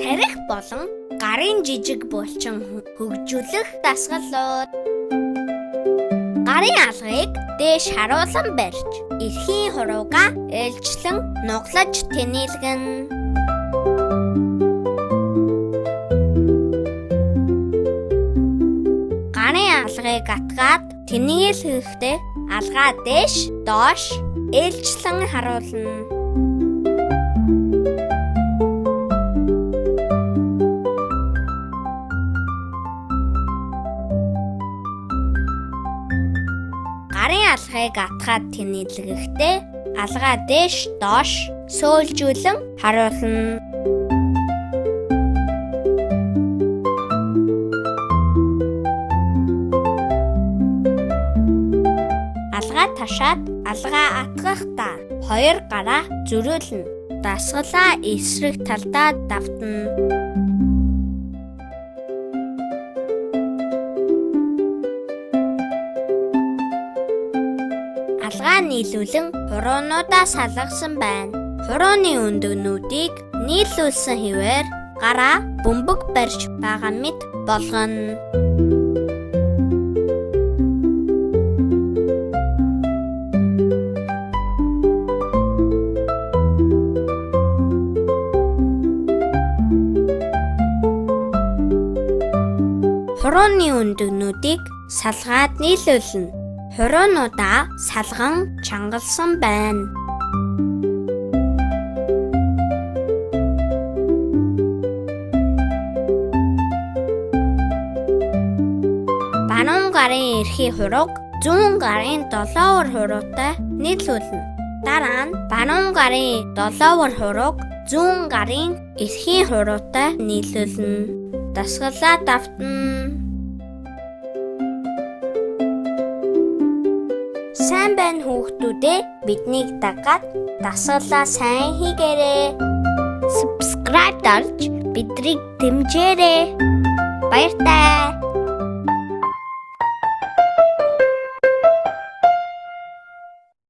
тарих болон гарын жижиг булчин хөгжүүлэх дасгалууд. Гарын алгыг дээш харуулан барьж, эрхийн хуруугаа ээлжлэн нуглаж тэнэлгэн. Гарын алгыг атгаад тэнэлгэхдээ алгаа дээш, доош ээлжлэн харуулна. Гарын алгыг атгаад тэнэлгэхдээ алгаа дээш, доош сөөлжүүлэн харуулна. Алгаа ташаад алгаа атгахдаа хоёр гараа зөрүүлнэ. Дасгалаа эсрэг талдаа давтна. Алгаа нийлүүлэн хуруунуудаа салгасан байна. Хурууны өндөгнүүдийг нийлүүлсэн хэвээр гараа бөмбөг барьж байгаа мэт болгоно. Хурууны өндөгнүүдийг салгаад нийлүүлнэ. Хуруунуудаа салган чангалсан байна. Бануун гарын эрхий хурууг зүүн гарын долоовор хуруутай нийлүүлнэ. Дараа нь бануун гарын долоовор хурууг зүүн гарын эрхий хуруутай нийлүүлнэ. Дасгалаа давтна. Сайн байна хүүхдүүдээ, биднийг дагаад дасгалаа сайн хийгээрэй. Subscribe дарж бидрийг дэмжээрэй. Баярлалаа.